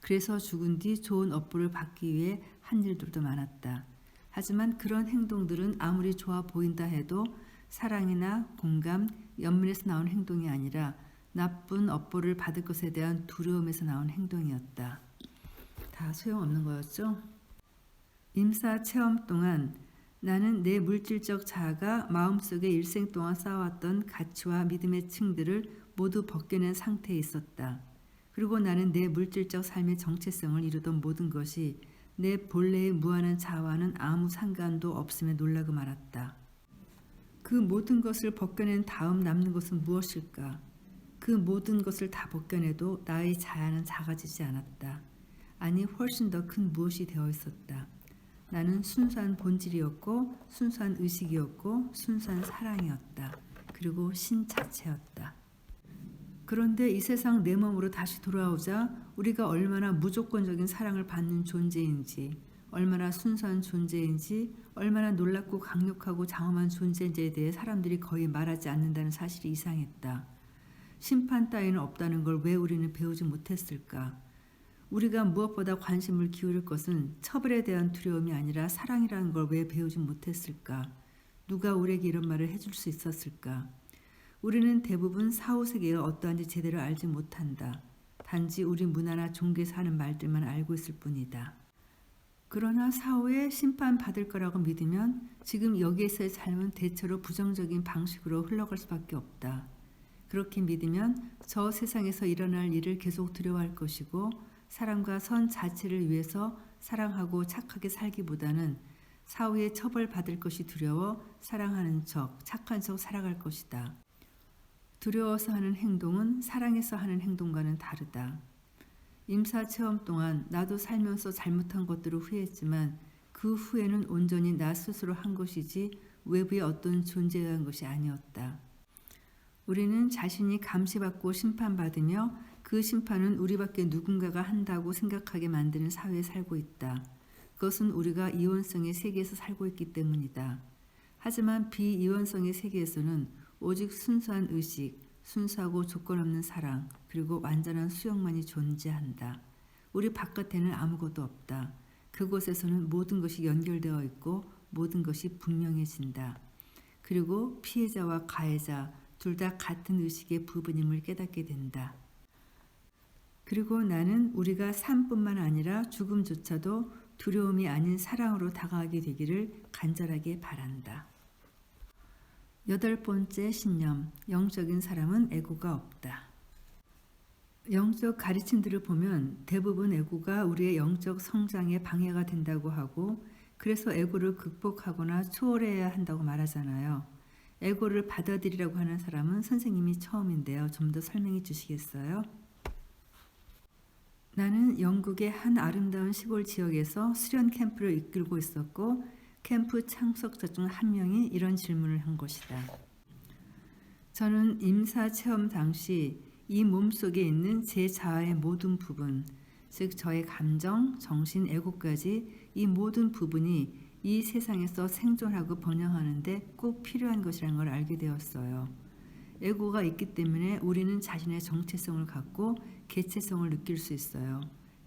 그래서 죽은 뒤 좋은 업보를 받기 위해 한 일들도 많았다. 하지만 그런 행동들은 아무리 좋아 보인다 해도 사랑이나 공감, 연민에서 나온 행동이 아니라 나쁜 업보를 받을 것에 대한 두려움에서 나온 행동이었다. 다 소용없는 거였죠? 임사 체험 동안 나는 내 물질적 자아가 마음속에 일생 동안 쌓아왔던 가치와 믿음의 층들을 모두 벗겨낸 상태에 있었다. 그리고 나는 내 물질적 삶의 정체성을 이루던 모든 것이 내 본래의 무한한 자아와는 아무 상관도 없음에 놀라고 말았다. 그 모든 것을 벗겨낸 다음 남는 것은 무엇일까? 그 모든 것을 다 벗겨내도 나의 자아는 작아지지 않았다. 아니 훨씬 더 큰 무엇이 되어 있었다. 나는 순수한 본질이었고 순수한 의식이었고 순수한 사랑이었다. 그리고 신 자체였다. 그런데 이 세상 내 몸으로 다시 돌아오자 우리가 얼마나 무조건적인 사랑을 받는 존재인지, 얼마나 순수한 존재인지, 얼마나 놀랍고 강력하고 장엄한 존재인지에 대해 사람들이 거의 말하지 않는다는 사실이 이상했다. 심판 따위는 없다는 걸 왜 우리는 배우지 못했을까? 우리가 무엇보다 관심을 기울일 것은 처벌에 대한 두려움이 아니라 사랑이라는 걸 왜 배우지 못했을까? 누가 우리에게 이런 말을 해줄 수 있었을까? 우리는 대부분 사후세계가 어떠한지 제대로 알지 못한다. 단지 우리 문화나 종교에서 하는 말들만 알고 있을 뿐이다. 그러나 사후에 심판받을 거라고 믿으면 지금 여기에서의 삶은 대체로 부정적인 방식으로 흘러갈 수밖에 없다. 그렇게 믿으면 저 세상에서 일어날 일을 계속 두려워할 것이고 사랑과 선 자체를 위해서 사랑하고 착하게 살기보다는 사후에 처벌받을 것이 두려워 사랑하는 척, 착한 척 살아갈 것이다. 두려워서 하는 행동은 사랑해서 하는 행동과는 다르다. 임사 체험 동안 나도 살면서 잘못한 것들을 후회했지만 그 후회는 온전히 나 스스로 한 것이지 외부의 어떤 존재에 의한 것이 아니었다. 우리는 자신이 감시받고 심판받으며 그 심판은 우리밖에 누군가가 한다고 생각하게 만드는 사회에 살고 있다. 그것은 우리가 이원성의 세계에서 살고 있기 때문이다. 하지만 비이원성의 세계에서는 오직 순수한 의식, 순수하고 조건 없는 사랑, 그리고 완전한 수용만이 존재한다. 우리 바깥에는 아무것도 없다. 그곳에서는 모든 것이 연결되어 있고 모든 것이 분명해진다. 그리고 피해자와 가해자 둘 다 같은 의식의 부분임을 깨닫게 된다. 그리고 나는 우리가 삶뿐만 아니라 죽음조차도 두려움이 아닌 사랑으로 다가가게 되기를 간절하게 바란다. 8번째 신념, 영적인 사람은 애고가 없다. 영적 가르침들을 보면 대부분 애고가 우리의 영적 성장에 방해가 된다고 하고 그래서 애고를 극복하거나 초월해야 한다고 말하잖아요. 애고를 받아들이라고 하는 사람은 선생님이 처음인데요. 좀 더 설명해 주시겠어요? 나는 영국의 한 아름다운 시골 지역에서 수련 캠프를 이끌고 있었고 캠프 참석자 중 한 명이 이런 질문을 한 것이다. 저는 임사 체험 당시 이 몸속에 있는 제 자아의 모든 부분, 즉 저의 감정, 정신, 애고까지 이 모든 부분이 이 세상에서 생존하고 번영하는데 꼭 필요한 것이라는 걸 알게 되었어요. 에고가 있기 때문에 우리는 자신의 정체성을 갖고 개체성을 느낄 수 있어요.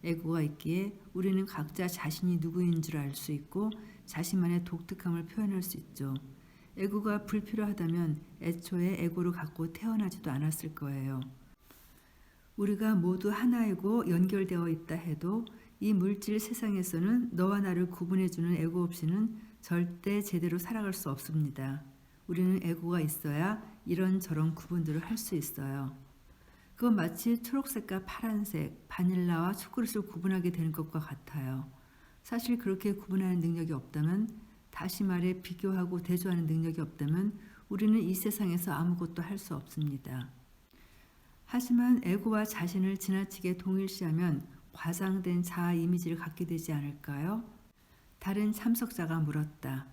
에고가 있기에 우리는 각자 자신이 누구인 줄 알 수 있고 자신만의 독특함을 표현할 수 있죠. 에고가 불필요하다면 애초에 에고를 갖고 태어나지도 않았을 거예요. 우리가 모두 하나이고 연결되어 있다 해도 이 물질 세상에서는 너와 나를 구분해주는 에고 없이는 절대 제대로 살아갈 수 없습니다. 우리는 에고가 있어야 이런저런 구분들을 할 수 있어요. 그건 마치 초록색과 파란색, 바닐라와 초콜릿을 구분하게 되는 것과 같아요. 사실 그렇게 구분하는 능력이 없다면, 다시 말해 비교하고 대조하는 능력이 없다면 우리는 이 세상에서 아무것도 할 수 없습니다. 하지만 에고와 자신을 지나치게 동일시하면 과장된 자아 이미지를 갖게 되지 않을까요? 다른 참석자가 물었다.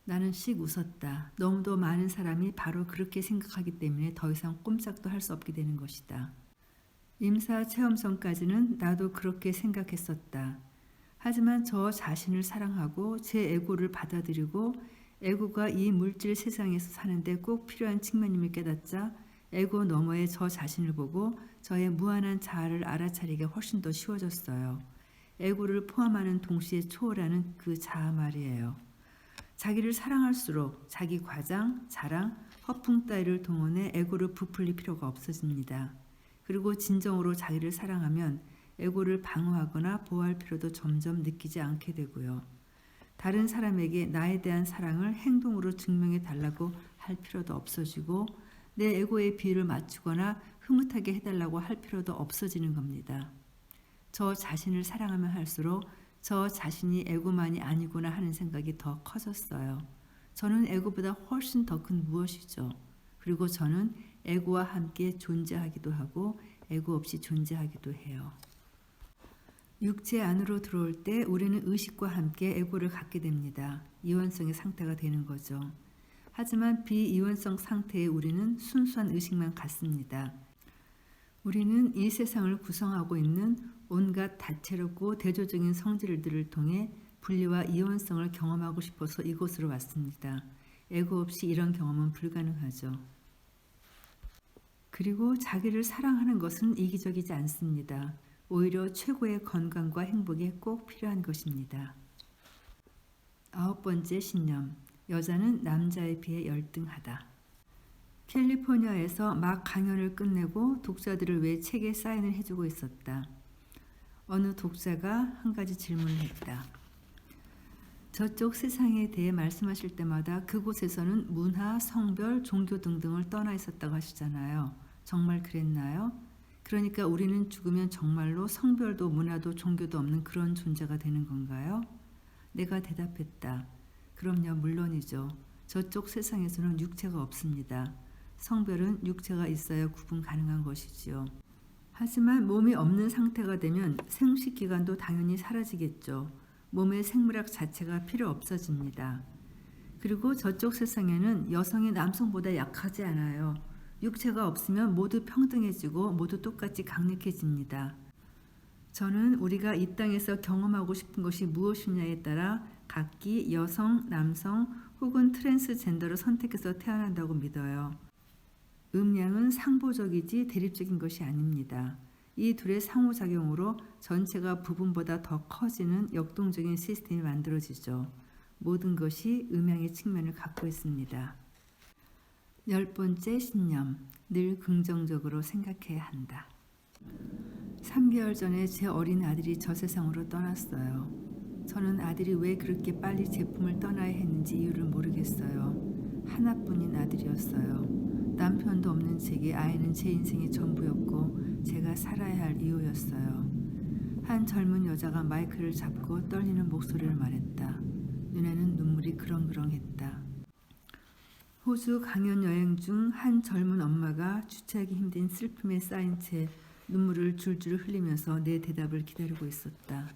나는 씩 웃었다. 너무도 많은 사람이 바로 그렇게 생각하기 때문에 더 이상 꼼짝도 할 수 없게 되는 것이다. 임사 체험전까지는 나도 그렇게 생각했었다. 하지만 저 자신을 사랑하고 제 에고를 받아들이고 에고가 이 물질 세상에서 사는데 꼭 필요한 측면임을 깨닫자 에고 너머의 저 자신을 보고 저의 무한한 자아를 알아차리기가 훨씬 더 쉬워졌어요. 에고를 포함하는 동시에 초월하는 그 자아 말이에요. 자기를 사랑할수록 자기 과장, 자랑, 허풍 따위를 동원해 에고를 부풀릴 필요가 없어집니다. 그리고 진정으로 자기를 사랑하면 에고를 방어하거나 보호할 필요도 점점 느끼지 않게 되고요. 다른 사람에게 나에 대한 사랑을 행동으로 증명해 달라고 할 필요도 없어지고 내 에고의 비율을 맞추거나 흐뭇하게 해달라고 할 필요도 없어지는 겁니다. 저 자신을 사랑하면 할수록 저 자신이 에고만이 아니구나 하는 생각이 더 커졌어요. 저는 에고보다 훨씬 더 큰 무엇이죠. 그리고 저는 에고와 함께 존재하기도 하고 에고 없이 존재하기도 해요. 육체 안으로 들어올 때 우리는 의식과 함께 에고를 갖게 됩니다. 이원성의 상태가 되는 거죠. 하지만 비이원성 상태의 우리는 순수한 의식만 갖습니다. 우리는 이 세상을 구성하고 있는 온갖 다채롭고 대조적인 성질들을 통해 분리와 이원성을 경험하고 싶어서 이곳으로 왔습니다. 에고 없이 이런 경험은 불가능하죠. 그리고 자기를 사랑하는 것은 이기적이지 않습니다. 오히려 최고의 건강과 행복에 꼭 필요한 것입니다. 9번째 신념. 여자는 남자에 비해 열등하다. 캘리포니아에서 막 강연을 끝내고 독자들을 위해 책에 사인을 해주고 있었다. 어느 독자가 한 가지 질문을 했다. 저쪽 세상에 대해 말씀하실 때마다 그곳에서는 문화, 성별, 종교 등등을 떠나 있었다고 하시잖아요. 정말 그랬나요? 그러니까 우리는 죽으면 정말로 성별도 문화도 종교도 없는 그런 존재가 되는 건가요? 내가 대답했다. 그럼요, 물론이죠. 저쪽 세상에서는 육체가 없습니다. 성별은 육체가 있어야 구분 가능한 것이지요. 하지만 몸이 없는 상태가 되면 생식기관도 당연히 사라지겠죠. 몸의 생물학 자체가 필요 없어집니다. 그리고 저쪽 세상에는 여성이 남성보다 약하지 않아요. 육체가 없으면 모두 평등해지고 모두 똑같이 강력해집니다. 저는 우리가 이 땅에서 경험하고 싶은 것이 무엇이냐에 따라 각기 여성, 남성 혹은 트랜스젠더를 선택해서 태어난다고 믿어요. 음양은 상보적이지 대립적인 것이 아닙니다. 이 둘의 상호작용으로 전체가 부분보다 더 커지는 역동적인 시스템이 만들어지죠. 모든 것이 음양의 측면을 갖고 있습니다. 10번째 신념. 늘 긍정적으로 생각해야 한다. 3개월 전에 제 어린 아들이 저 세상으로 떠났어요. 저는 아들이 왜 그렇게 빨리 제품을 떠나야 했는지 이유를 모르겠어요. 하나뿐인 아들이었어요. 남편도 없는 제게 아이는 제 인생의 전부였고 제가 살아야 할 이유였어요. 한 젊은 여자가 마이크를 잡고 떨리는 목소리를 말했다. 눈에는 눈물이 그렁그렁했다. 호주 강연 여행 중 한 젊은 엄마가 주체하기 힘든 슬픔에 쌓인 채 눈물을 줄줄 흘리면서 내 대답을 기다리고 있었다.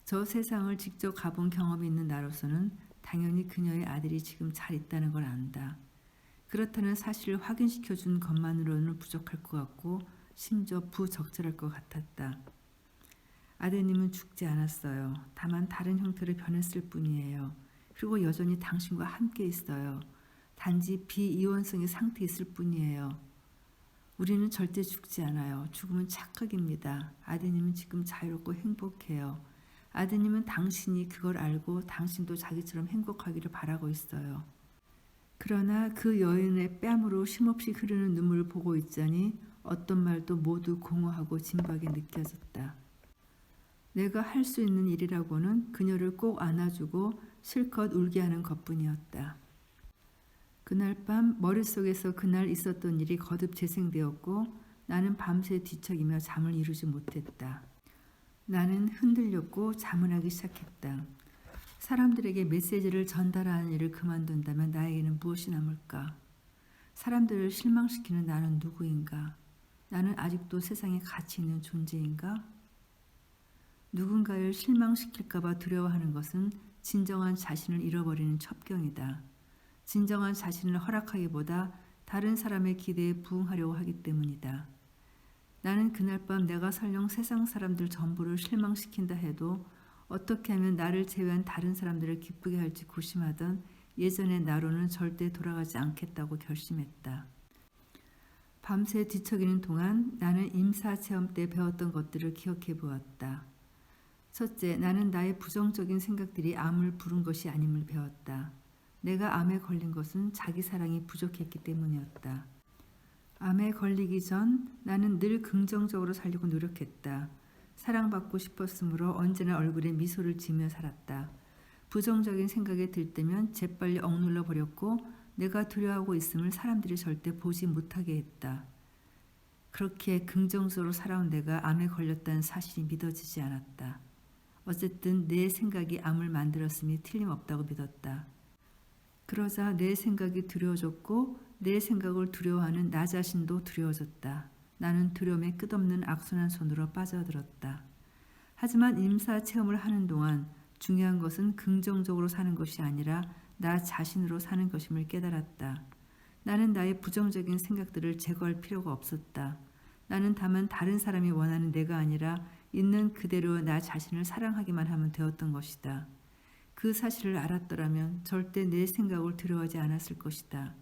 저 세상을 직접 가본 경험이 있는 나로서는 당연히 그녀의 아들이 지금 잘 있다는 걸 안다. 그렇다는 사실을 확인시켜준 것만으로는 부족할 것 같고 심지어 부적절할 것 같았다. 아드님은 죽지 않았어요. 다만 다른 형태로 변했을 뿐이에요. 그리고 여전히 당신과 함께 있어요. 단지 비이원성의 상태에 있을 뿐이에요. 우리는 절대 죽지 않아요. 죽음은 착각입니다. 아드님은 지금 자유롭고 행복해요. 아드님은 당신이 그걸 알고 당신도 자기처럼 행복하기를 바라고 있어요. 그러나 그 여인의 뺨으로 쉼없이 흐르는 눈물을 보고 있자니 어떤 말도 모두 공허하고 진박에 느껴졌다. 내가 할 수 있는 일이라고는 그녀를 꼭 안아주고 실컷 울게 하는 것뿐이었다. 그날 밤 머릿속에서 그날 있었던 일이 거듭 재생되었고 나는 밤새 뒤척이며 잠을 이루지 못했다. 나는 흔들렸고 자문하기 시작했다. 사람들에게 메시지를 전달하는 일을 그만둔다면 나에게는 무엇이 남을까? 사람들을 실망시키는 나는 누구인가? 나는 아직도 세상에 가치 있는 존재인가? 누군가를 실망시킬까봐 두려워하는 것은 진정한 자신을 잃어버리는 첩경이다. 진정한 자신을 허락하기보다 다른 사람의 기대에 부응하려고 하기 때문이다. 나는 그날 밤 내가 설령 세상 사람들 전부를 실망시킨다 해도 어떻게 하면 나를 제외한 다른 사람들을 기쁘게 할지 고심하던 예전의 나로는 절대 돌아가지 않겠다고 결심했다. 밤새 뒤척이는 동안 나는 임사체험 때 배웠던 것들을 기억해 보았다. 첫째, 나는 나의 부정적인 생각들이 암을 부른 것이 아님을 배웠다. 내가 암에 걸린 것은 자기 사랑이 부족했기 때문이었다. 암에 걸리기 전 나는 늘 긍정적으로 살려고 노력했다. 사랑받고 싶었으므로 언제나 얼굴에 미소를 지으며 살았다. 부정적인 생각이 들 때면 재빨리 억눌러 버렸고 내가 두려워하고 있음을 사람들이 절대 보지 못하게 했다. 그렇게 긍정적으로 살아온 내가 암에 걸렸다는 사실이 믿어지지 않았다. 어쨌든 내 생각이 암을 만들었음이 틀림없다고 믿었다. 그러자 내 생각이 두려워졌고 내 생각을 두려워하는 나 자신도 두려워졌다. 나는 두려움에 끝없는 악순환 손으로 빠져들었다. 하지만 임사 체험을 하는 동안 중요한 것은 긍정적으로 사는 것이 아니라 나 자신으로 사는 것임을 깨달았다. 나는 나의 부정적인 생각들을 제거할 필요가 없었다. 나는 다만 다른 사람이 원하는 내가 아니라 있는 그대로 나 자신을 사랑하기만 하면 되었던 것이다. 그 사실을 알았더라면 절대 내 생각을 두려워하지 않았을 것이다.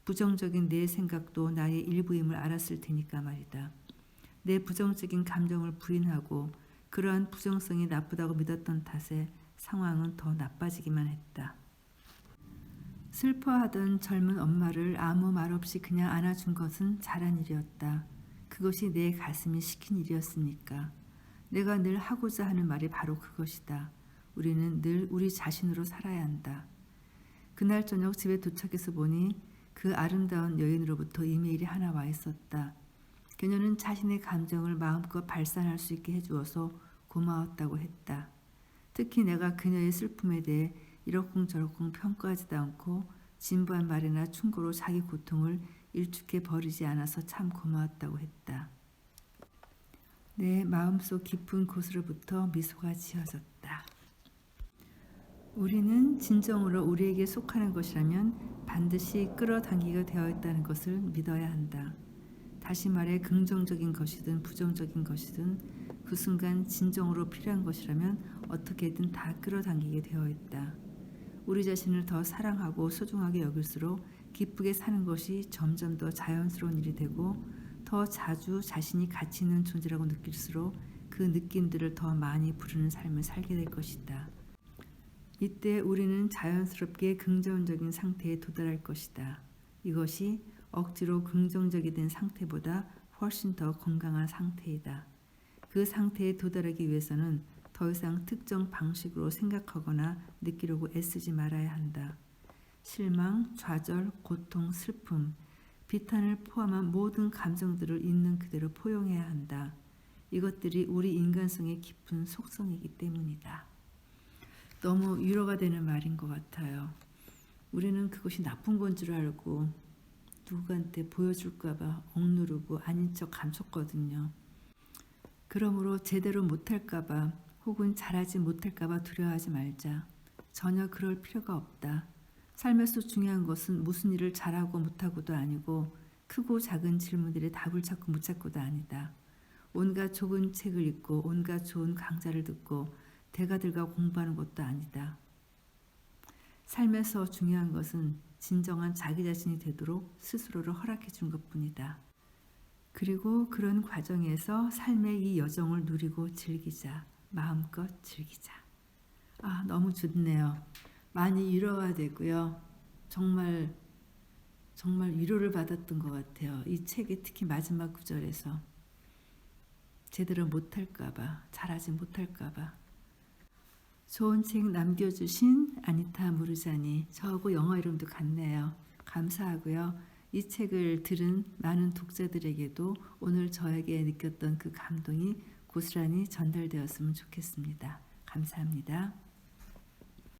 부정적인 내 생각도 나의 일부임을 알았을 테니까 말이다. 내 부정적인 감정을 부인하고 그러한 부정성이 나쁘다고 믿었던 탓에 상황은 더 나빠지기만 했다. 슬퍼하던 젊은 엄마를 아무 말 없이 그냥 안아준 것은 잘한 일이었다. 그것이 내 가슴이 시킨 일이었으니까. 내가 늘 하고자 하는 말이 바로 그것이다. 우리는 늘 우리 자신으로 살아야 한다. 그날 저녁 집에 도착해서 보니 그 아름다운 여인으로부터 이메일이 하나 와 있었다. 그녀는 자신의 감정을 마음껏 발산할 수 있게 해주어서 고마웠다고 했다. 특히 내가 그녀의 슬픔에 대해 이러쿵저러쿵 평가하지도 않고 진부한 말이나 충고로 자기 고통을 일축해 버리지 않아서 참 고마웠다고 했다. 내 마음속 깊은 곳으로부터 미소가 지어졌다. 우리는 진정으로 우리에게 속하는 것이라면 반드시 끌어당기게 되어 있다는 것을 믿어야 한다. 다시 말해 긍정적인 것이든 부정적인 것이든 그 순간 진정으로 필요한 것이라면 어떻게든 다 끌어당기게 되어 있다. 우리 자신을 더 사랑하고 소중하게 여길수록 기쁘게 사는 것이 점점 더 자연스러운 일이 되고 더 자주 자신이 가치 있는 존재라고 느낄수록 그 느낌들을 더 많이 부르는 삶을 살게 될 것이다. 이때 우리는 자연스럽게 긍정적인 상태에 도달할 것이다. 이것이 억지로 긍정적이 된 상태보다 훨씬 더 건강한 상태이다. 그 상태에 도달하기 위해서는 더 이상 특정 방식으로 생각하거나 느끼려고 애쓰지 말아야 한다. 실망, 좌절, 고통, 슬픔, 비탄을 포함한 모든 감정들을 있는 그대로 포용해야 한다. 이것들이 우리 인간성의 깊은 속성이기 때문이다. 너무 위로가 되는 말인 것 같아요. 우리는 그것이 나쁜 건 줄 알고 누구한테 보여줄까 봐 억누르고 아닌 척 감췄거든요. 그러므로 제대로 못할까 봐 혹은 잘하지 못할까 봐 두려워하지 말자. 전혀 그럴 필요가 없다. 삶에서 중요한 것은 무슨 일을 잘하고 못하고도 아니고 크고 작은 질문들의 답을 찾고 못 찾고도 아니다. 온갖 좋은 책을 읽고 온갖 좋은 강좌를 듣고 대가들과 공부하는 것도 아니다. 삶에서 중요한 것은 진정한 자기 자신이 되도록 스스로를 허락해 준 것뿐이다. 그리고 그런 과정에서 삶의 이 여정을 누리고 즐기자. 마음껏 즐기자. 너무 좋네요. 많이 위로가 되고요. 정말 위로를 받았던 것 같아요. 이 책의 특히 마지막 구절에서 제대로 못할까봐, 잘하지 못할까봐. 좋은 책 남겨주신 아니타 무르자니, 저하고 영어 이름도 같네요. 감사하고요. 이 책을 들은 많은 독자들에게도 오늘 저에게 느꼈던 그 감동이 고스란히 전달되었으면 좋겠습니다. 감사합니다.